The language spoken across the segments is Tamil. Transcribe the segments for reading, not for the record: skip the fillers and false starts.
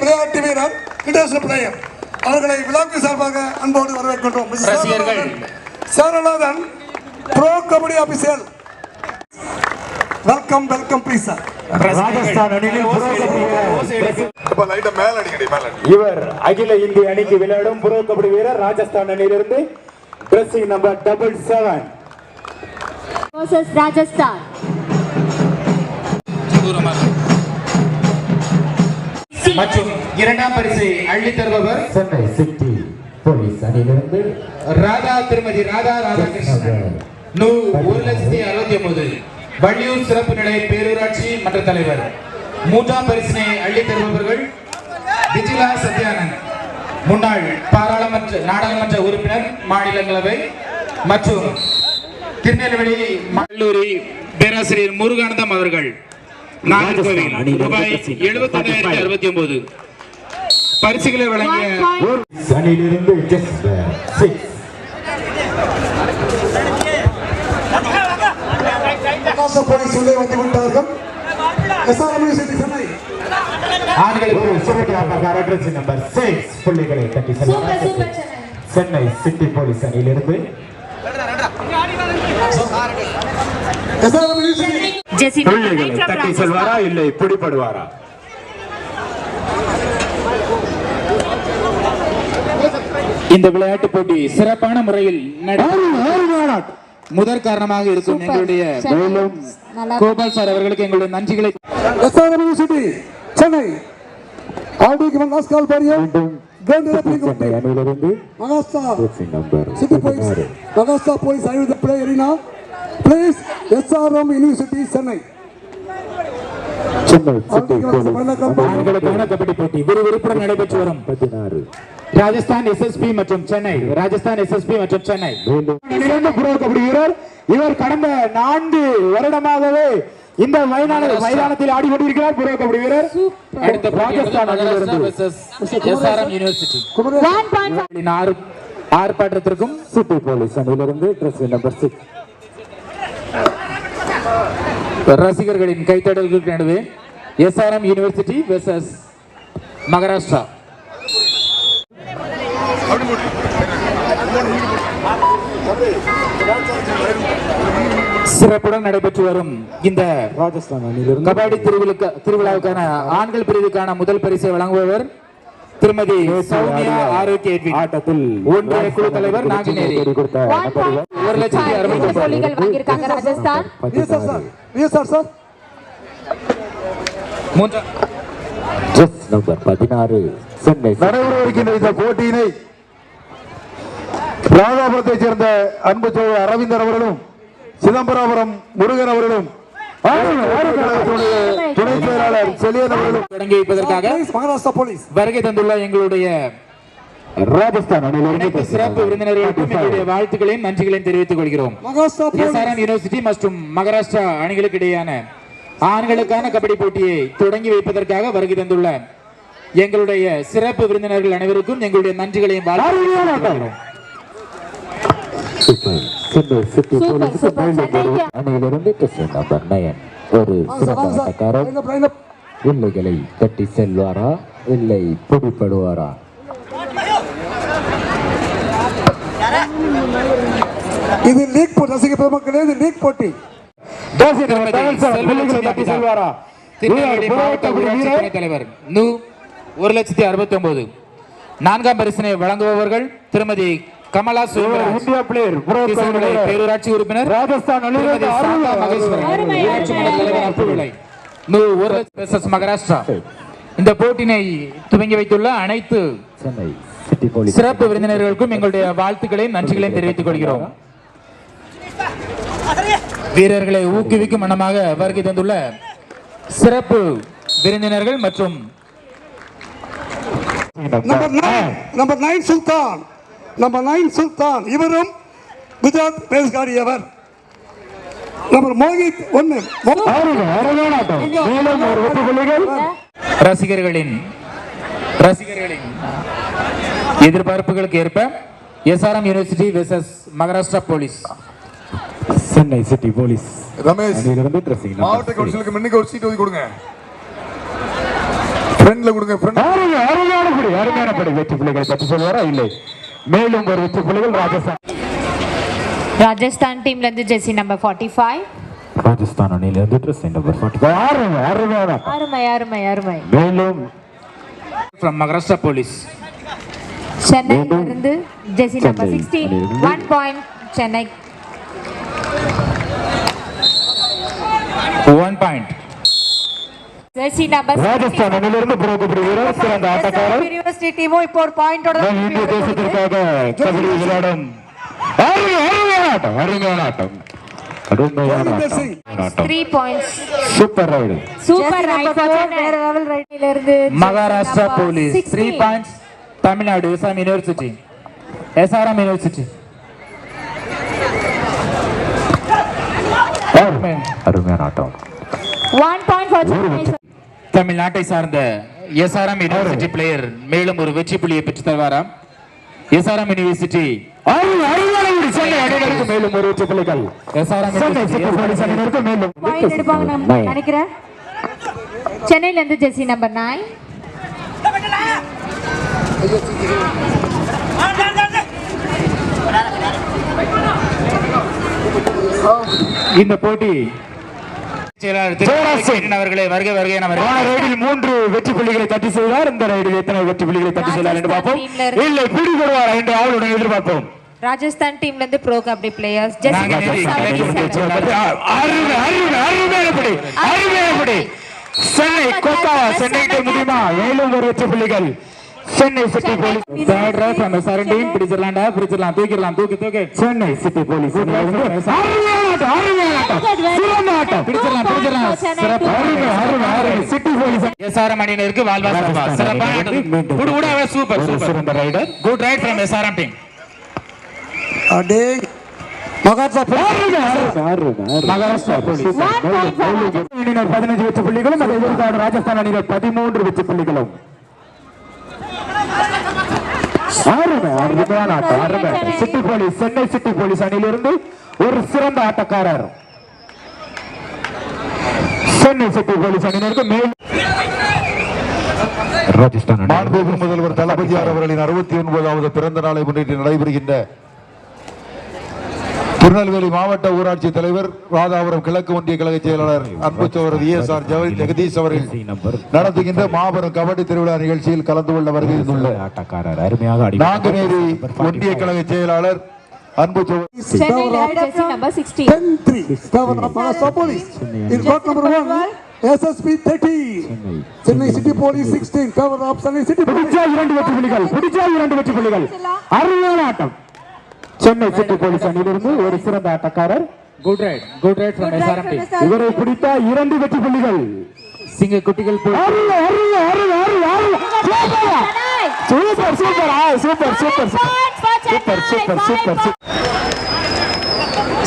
விளையாட்டு வீரர் இன்டர்நேஷனல் பிளேயர் அவர்களை விழாக்கு சார்பாக அன்போடு வரவேற்கின்றோம். Saranathan bro kabaddi officer welcome please sir. Rajasthan அணியில் இவர் அகில இந்திய அணிக்கு விளையாடும் ப்ரோ கபடி வீரர் ராஜஸ்தான் அணியிலிருந்து ட்ரெஸ்ஸிங் நம்பர் 77 ராஜஸ்தான். மற்றும் இரண்டாம் பரிசை அள்ளி தருபவர் சென்னை சிட்டி போலீஸ் அணியிலிருந்து திருமதி ராதாகிருஷ்ணன் 1,69,000 வள்ளியூர் சிறப்பு நிலைய பேரூராட்சி மன்ற தலைவர். மூன்றாம் பரிசினை அள்ளி தருபவர்கள் விஜிலா சத்யானந்த் முன்னாள் நாடாளுமன்ற உறுப்பினர் மாநிலங்களவை மற்றும் திருநெல்வேலி கல்லூரி பேராசிரியர் முருகானந்தம் அவர்கள். நாகர்கோவில் ரூபாய் 70,069 பரிசுகளை வழங்கிய அணியிலிருந்து புள்ளிகளை தட்டி சென்னை சிட்டி போலீஸ் அணியிலிருந்து தட்டி செல்வாரா இல்லை பிடிபடுவாரா? இந்த விளையாட்டு போட்டி சிறப்பான முறையில் முதற் காரணமாக இருக்கும் எங்களுடைய கோபால் சார் அவர்களுக்கு எங்களுடைய நன்றிகளை. சென்னை கபடி போட்டி விறுவிறுப்புடன் நடைபெற்று வரும் 16 ராஜஸ்தான் எஸ்எஸ்பி மற்றும் சென்னை கபடி வீரர் இவர் கடந்த 4 வருடமாகவே இந்த மைதானத்தில் ஆடிக்கொண்டிருக்கிறார். புரோ கபடி வீரர் அடுத்த ராஜஸ்தான் யூனிவர்சிட்டி ஆர்ப்பாட்டத்திற்கும் சிட்டி போலீஸ் அணியிலிருந்து ட்ரெஸ் நம்பர் 6 ரசிகர்களின் கைத்தடல்களுக்கு நடுவே எஸ்ஆர்எம் யூனிவர்சிட்டி வெர்சஸ் மகாராஷ்டிரா. சிறப்புடன் நடைபெற்று வரும் இந்த ராஜஸ்தான் கபடி திருவிழாவுக்கான ஆண்கள் பிரிவுக்கான முதல் பரிசை வழங்குபவர் திருமதி சௌமியா ஆரோக்கிய ஆட்டத்தில் ஒன்றிய குழு தலைவர் நாகினேரி 16 சென்னை நடைபெறவிருக்கின்ற இந்த போட்டியினை ராதாபுரத்தைச் சேர்ந்த அன்பு சோழர் அரவிந்தர் அவர்களும் சிதம்பராபுரம் முருகன் அவர்களும் துணை செயலாளர் செலியன் அவர்களும் தொடங்கி வைப்பதற்காக மகாராஷ்டிரா போலீஸ் வருகை தந்துள்ள எங்களுடைய ராஜஸ்தான் அணியிலிருந்து சிறப்பு விருந்தினர்களுக்கும் எங்களுடைய வாழ்த்துக்களையும் நன்றிகளையும் தெரிவித்துக் கொள்கிறோம். எஸ்ஆர்எம் யூனிவர்சிட்டி மற்றும் மகாராஷ்டிரா அணிகளுக்கு இடையேயான ஆண்களுக்கான கபடி போட்டியை தொடங்கி வைப்பதற்காக வருகை தந்துள்ள எங்களுடைய சிறப்பு விருந்தினர்கள் அனைவருக்கும் எங்களுடைய நன்றிகளையும் வாழ்த்துக்கிறோம். அணியிலிருந்து நம்பர் 9 ஒரு சிறந்த ஆட்டக்காரர் வில்லைகளை தட்டி செல்வாரா இல்லை பிடிபடுவாரா? இது லீக் போட்டி. ரசிக பெருமக்களே, இது லீக் போட்டி. செல்வாரா தலைவர் 1,69,000. நான்காம் பரிசினை வழங்குபவர்கள் திருமதி கமலா இந்தியா பிளேயர் பேரூராட்சி உறுப்பினர் ராஜஸ்தான் மகாராஷ்டிரா. இந்த போட்டினை துவங்கி வைத்துள்ள அனைத்து சிறப்பு விருந்தினர்களுக்கும் எங்களுடைய வாழ்த்துக்களையும் நன்றிகளையும் தெரிவித்துக் கொள்கிறோம். வீரர்களை ஊக்குவிக்கும் மனமாக வருகை தந்துள்ள சிறப்பு விருந்தினர்கள் மற்றும் நம்பர் 9 சுல்தான் இவரும் குஜராத் பேஸ்காரியவர். நம்பர் மோகித் 1 ரசிகர்களின் எதிர்பார்ப்புகளுக்கு ஏற்ப SRM university versus Maharashtra police. Chennai city police Ramesh மாவட்ட கவுன்சிலுக்கு முன்னுக்கு ஒரு சீட் ஒதுக்கி கொடுங்க. ஃப்ரெண்ட்ல கொடுங்க ஃப்ரெண்ட். அருமையான படி வெற்றி புள்ளிகளை பற்றி சொல்வாரா இல்லை? மேலும் ஒரு வெற்றி புள்ளிகள் ராஜஸ்தான் டீம்ல இருந்து ஜெர்சி நம்பர் 45. ராஜஸ்தான் அணியில இருந்து ட்ரெஸ் நம்பர் 45. அருமை. மேலும் from Maharashtra Police. சென்னையில இருந்து jersey number 16. 1 point Chennai. 1 point. Jersey number Rajasthan அணியிலிருந்து புரோகபடி வீரர் சிறந்த ஆட்டக்காரர் யூனிவர்சிட்டி டீமும் இப்போ ஒரு பாயிண்டோட இந்திய தேசத்திற்காக கபடி விளையாடும் அருமையான ஆட்டம் 3 பாயிண்ட்ஸ். சூப்பர் ரைடு வேற லெவல் ரைட்ல இருந்து Maharashtra Police 3 points. Tamil Nadu SRM University. SRM University. அருமையான ஆட்டம் 1 பாயிண்ட் ஃபார் சென்னை. தமிழ்நாட்டை சார்ந்த SRM University பிளேயர் மேலும் ஒரு வெற்றி புள்ளியை பெற்று தருவாரா? SRM University மேலும் ஒரு வெற்றி புள்ளிகள் SRM மேலும் பாயிண்ட் எடுப்பாங்க நான் நினைக்கிறேன். சென்னையில இருந்து ஜெர்சி நம்பர் 9. இந்த போட்டி அவர்களை வருகை ரைடில் 3 வெற்றி புள்ளிகளை தட்டி செய்தார். இந்த ரைடில் எத்தனை வெற்றி புள்ளிகளை தட்டி செய்தார் என்று பார்ப்போம். இல்லை பிடி வருவார் என்று ஆவலுடன் எதிர்பார்ப்போம். ராஜஸ்தான் டீம்ல இருந்து pro kabaddi players jersey Chennai கோத்தாவா சென்னை முடியுமா? மேலும் ஒரு வெற்றி புள்ளிகள் Chennai city police. Third raid from SRM team. பிடிச்சிரலாம் தூக்கி Chennai city police city police SRM அணியினருக்கு வாழ்வா சிறப்பான சூப்பர் சிறந்த raider. Good raid from SRM team. அடே மகாராஷ்டிரா போலீஸ் 15 வெற்றி புள்ளிகளும் அதை எதிர்த்தாடு ராஜஸ்தான் அணியினர் 13 வெற்றி புள்ளிகளும். City police Chennai city police அணியிலிருந்து ஒரு சிறந்த ஆட்டக்காரர் சென்னை சிட்டி போலீஸ் அணியினருக்கு மேல் ராஜஸ்தான் மாண்புமிகு முதல்வர் தளபதியார் அவர்களின் 69வது பிறந்த நாளை முன்னிட்டு நடைபெறுகின்ற திருநெல்வேலி மாவட்ட ஊராட்சி தலைவர் ராதாபுரம் கிழக்கு ஒன்றிய கழக செயலாளர் அன்பு சகோதரர் ESR ஜெகதீஷ் அவர்கள் நடத்துகின்ற மாபெரும் கபடி திருவிழா நிகழ்ச்சியில் கலந்து கொள்ள வருகின்ற ஆட்டக்காரர் அருமையாக நாங்குநேரி ஒன்றிய கழக செயலாளர் அன்பு சென்னையில Jersey number 16. 10-3 cover of Maharashtra Police. In court number 1, SSP 30. Chennai City Police 16 cover of Chennai City Police. 2 வெற்றி புள்ளிகள் அருமையான ஆட்டம் சென்னை சிட்டி போலீஸ் அணியிலிருந்து ஒரு சிறந்த ஆட்டக்காரர். Good raid from SRM team. இவரை பிடித்த 2 வெற்றி புள்ளிகள் சிங்க குட்டிகள்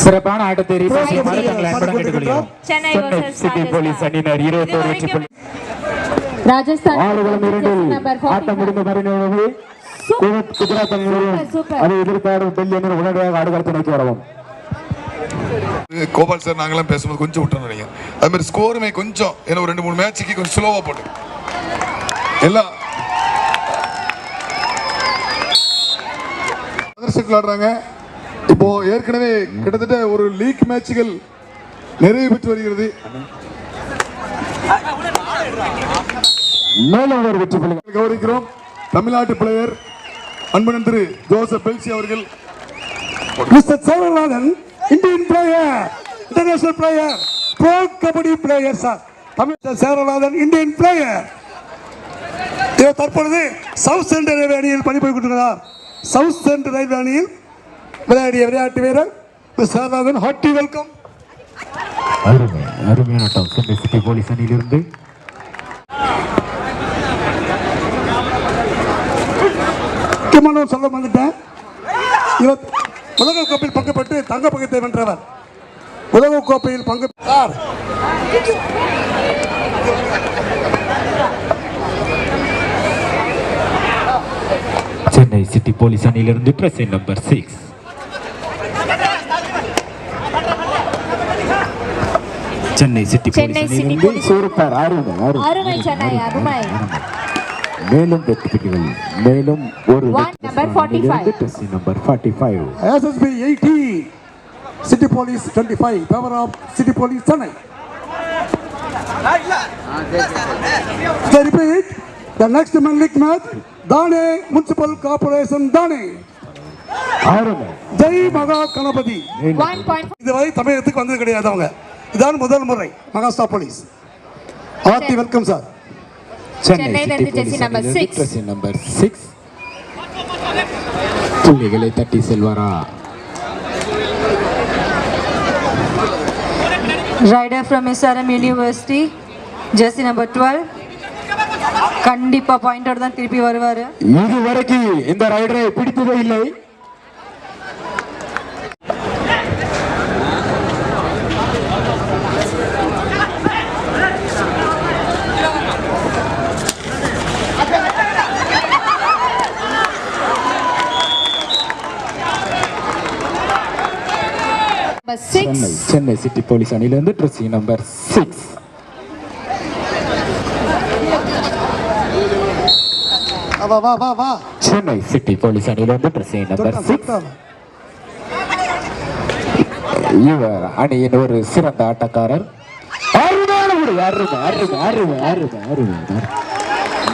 சிறப்பான ஆட்டத்தை சென்னை சிட்டி போலீஸ் அணியினர் 21 வெற்றி புள்ளி. ராஜஸ்தான் ஆட்டம் முடிந்த மறுநிலை குஜராத் அணியினரும் அதை எதிர்த்தாடும் டெல்லி அணியினர் உடனடியாக ஆடுகளத்தை நோக்கி வரவும். கோபால் சார் நாங்களாம் பேசும்போது கொஞ்சம் விட்டுறோம் நினைக்கிறேன். அது மாதிரி ஸ்கோருமே கொஞ்சம் ஏன்னா ஒரு 2-3 மேட்சுக்கு கொஞ்சம் ஸ்லோவா போட்டு எல்லாம் விளையாடுறாங்க. இப்போ ஏற்கனவே கிட்டத்தட்ட ஒரு லீக் மேட்சுகள் நிறைவு பெற்று வருகிறது. மேலும் ஒரு வெற்றி புள்ளிகள் கௌரவிக்கிறோம். தமிழ்நாட்டு பிளேயர் அன்பன் திரு ஜோசப் பெல்சி அவர்கள். Mr. Saravanan, Indian player, international player, pro kabadi player sir. Mr. Saravanan, Indian player. இவர் தற்பொழுது சவுத் சென்ட்ரல் ரயில்வே அணியில் பணிபுரிந்து கொண்டிருக்கிறார். சவுத் சென்ட்ரல் ரயில்வே அணியில் விளையாடிய விளையாட்டு வீரர் Mr. Saravanan, hearty welcome. அருமையான ஆட்டம் சென்னை சிட்டி போலீஸ் அணியிலிருந்து. முக்கியமான சொல்ல வந்துட்டேன். இவர் உலக கோப்பையில் பங்கு பெற்று தங்க பங்கத்தை வென்றவர். உலக கோப்பையில் பங்கு பெற்றார். சென்னை சிட்டி போலீஸ் அணியிலிருந்து dress number 6. Chennai city Chennai city police super அருமை சென்னை அருமை மேலும் வெற்றி புள்ளிகள் மேலும் ஒரு number 45 number 45 SSB 80 City Police 25 power of City Police Chennai. They repeat the next league match Dane Municipal Corporation Dane Jai மகா கணபதி 1 point இதுவரை தமிழகத்துக்கு வந்தது கிடையாது அவங்க இதான் முதல் முறை Maharashtra police Aarti welcome sir சென்னையில இருந்து ஜெர்சி நம்பர் 6 ஜெர்சி நம்பர் 6 புள்ளிகளை தட்டி செல்வாரா Rider from SRM University, jersey number 12. கண்டிப்பா பாயிண்டோட தான் திருப்பி வருவாரு. இதுவரைக்கும் இந்த ரைடரை பிடித்ததே இல்லை. சென்னை சிட்டி போலீஸ் அணியிலிருந்து ட்ரெஸ்ஸிங் நம்பர் 6 வா வா வா வா சென்னை சிட்டி போலீஸ் அணியிலிருந்து ட்ரெஸ்ஸிங் நம்பர் 6 இவர் அணியின் ஒரு சிறந்த ஆட்டக்காரர்.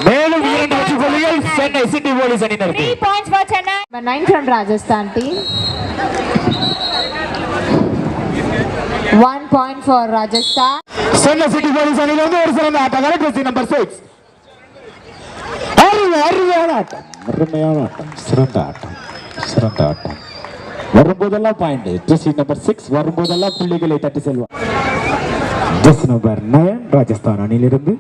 மேலும் 2 வெற்றி புள்ளிகள் சென்னை சிட்டி போலீஸ் அணியினருக்கு. 3 points for Chennai. 9 from Rajasthan team. 1 point for Rajasthan. Chennai city police அணியிலிருந்து ஒரு சிறந்த ஆட்டக்காரர் ட்ரெஸ்ஸிங் நம்பர் 6. அருமையான ஆட்டம், அருமையான ஆட்டம், சிறந்த ஆட்டம், சிறந்த ஆட்டம். வரும்போதெல்லாம் பாயிண்ட். ட்ரெஸ்ஸிங் நம்பர் 6 வரும்போதெல்லாம் புள்ளிகளை தட்டி செல்வார். ட்ரெஸ் நம்பர் 9 ராஜஸ்தான் அணியிலிருந்து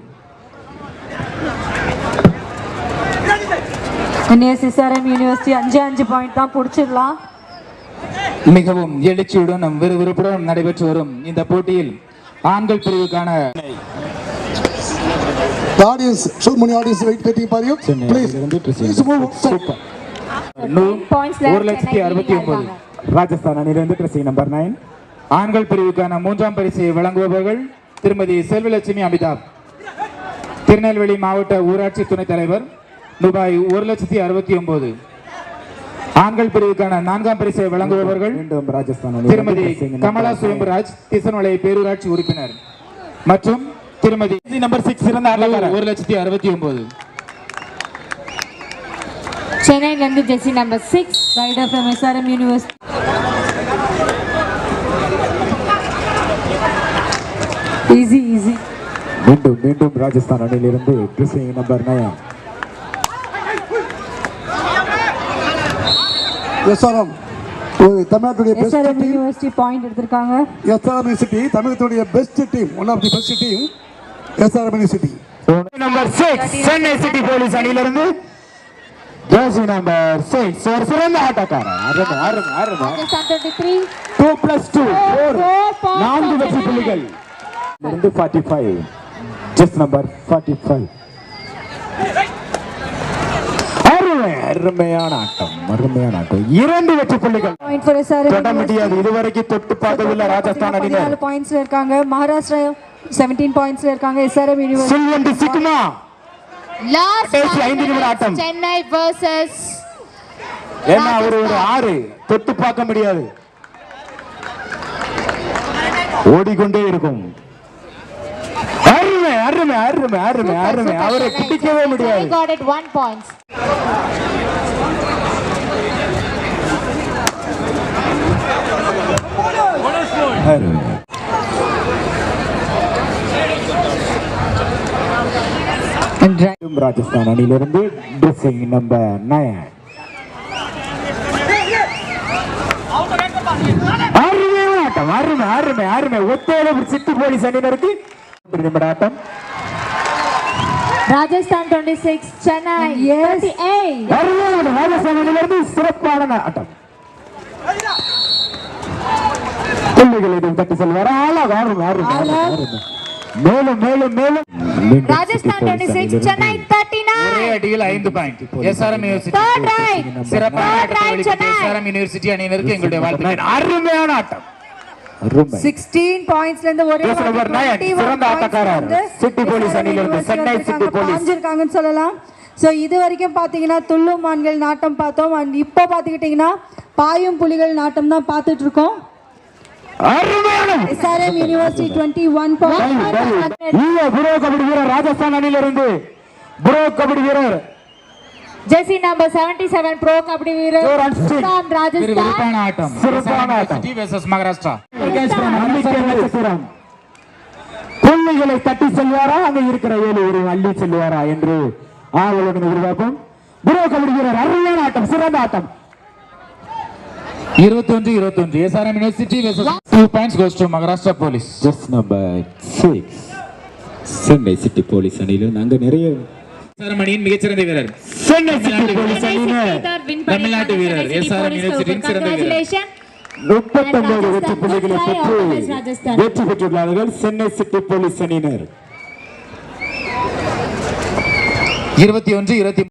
SRM யூனிவர்சிட்டி 5 பாயிண்ட் தான் பிடிச்சிடலாம். மிகவும் எழுச்சியுடன் விறுவிறுப்புடன் நடைபெற்று வரும் இந்த போட்டியில் ஆண்கள் பிரிவுக்கான audience so many audience waiting for you please move super. 1,69,000 Rajasthan அணியிலிருந்து ட்ரெஸ்ஸிங் நம்பர் 9 ஆண்கள் பிரிவுக்கான 3ஆம் பரிசை வழங்குபவர்கள் திருமதி செல்வலட்சுமி அமிதாப், திருநெல்வேலி மாவட்ட ஊராட்சி துணைத் தலைவர், ரூபாய் 1,69,000. ஆண்கள் பிரிவுக்கான 4ஆம் பரிசை வழங்குபவர்கள் ராஜஸ்தான் திருமதி கமலா சுயம்புராஜ், திசன்மலை பேரூராட்சி உறுப்பினர், மற்றும் திருமதி நம்பர் 6 சிறந்த ஆட்டக்காரர் 1,69,000. சென்னையில இருந்து jersey number 6 Rider from SRM University. Easy. மீண்டும் ராஜஸ்தான் அணியிலிருந்து ட்ரெஸ்ஸிங் நம்பர் 9 எஸ்ஆர்எம் தமிழ்நாட்டுடைய best SRM team University point எடுத்திருக்காங்க. எஸ்ஆர்எம் யூனிவர்சிட்டி தமிழகத்துடைய best team one of the best team SRM university. Number 6 Chennai city police அணியிலிருந்து ஜெர்சி நம்பர் 6 ஒரு சிறந்த ஆட்டக்காரர். அருமை. Rajasthan 23 2+2 4 4 வெற்றி புள்ளிகள் இருந்து 45 ஜெர்சி நம்பர் 45. அருமையான ஆட்டம் 2 வெற்றி புள்ளிகள். Point for SRM தொட முடியாது, இதுவரைக்கும் தொட்டு பார்த்ததில்லை ராஜஸ்தான் அணியினர். 14 பாயிண்ட்ஸ்ல இருக்காங்க. மகாராஷ்டிரா 17 பாயிண்ட்ஸ்ல இருக்காங்க. SRM University சில்வண்டி சிக்குமா last கடைசி 5 நிமிட ஆட்டம். Chennai versus என்ன ஒரு 6 தொட்டு பார்க்க முடியாது, ஓடிக்கொண்டே இருக்கும். அருமை அவரை பிடிக்கவே முடியாது. Chennai got it 1 point. Rajasthan அணியிலிருந்து ட்ரெஸ்ஸிங் நம்பர் 9 அருமை ஒத்தேல சிட்டி போலீஸ் அணியினருக்கு நிமிட ஆட்டம். Rajasthan 26 Chennai 38. ராஜஸ்தான் அணியிலிருந்து சிறப்பான ஆட்டம். புள்ளிகளை தட்டி செல்வார். மேலும் Rajasthan 26 Chennai 39. ஒரே அடியில் 5 point. SRM university Third right. சிறப்பான Third right ஆட்டத்தை Chennai. SRM யூனிவர்சிட்டி அணியினருக்கு எங்களுடைய வாழ்த்துக்கள். அருமையான ஆட்டம். அருமை 16 பாயிண்ட்ஸ்ல இருந்து ஒரே Yes, number 9, சிறந்த ஆட்டக்காரர். சிட்டி போலீஸ் அணியிலிருந்து சென்னை சிட்டி போலீஸ். பாஞ்சிருக்காங்கன்னு சொல்லலாம். ஸோ இது வரைக்கும் பார்த்தீங்கன்னா துள்ளும் மான்கள் நாட்டம் பார்த்தோம். அண்ட் இப்போ பார்த்துக்கிட்டிங்கன்னா பாயும் புலிகள் நாட்டம் தான் பார்த்துட்டு இருக்கோம். அருமையான SRM யூனிவர்சிட்டி 21 ப்ரோ கபடி வீரர் ராஜஸ்தான் அணியிலிருந்து ப்ரோ கபடி வீரர் ஜெர்சி நம்பர் 77 ப்ரோ கபடி வீரர் Jordan Singh. ராஜஸ்தான் விறுவிறுப்பான ஆட்டம் சிறப்பான ஆட்டம். யூனிவர்சிட்டி வெர்சஸ் மகாராஷ்டிரா நம்பிக்கை நட்சத்திரம் புள்ளிகளை தட்டி செல்வாரா அங்க இருக்கிற 7 ஒரு அள்ளி செல்வாரா என்று ஆவலுடன் எதிர்பார்ப்போம். ப்ரோ கபடி வீரர் அருமையான ஆட்டம், சிறந்த ஆட்டம். 21 SRM university versus 2 points goes to Maharashtra police. Just number 6 Chennai city police அணியிலிருந்து அங்க நிறைய SRM அணியின் மிகச்சிறந்த வீரர் சென்னை சிட்டி போலீஸ் அணியினர் தமிழ்நாட்டு வீரர் SRM யூனிவர்சிட்டியின் சிறந்த வீரர் 39 வெற்றி புள்ளிகளை பெற்று வெற்றி பெற்றுள்ளார்கள் சென்னை சிட்டி போலீஸ் அணியினர். 21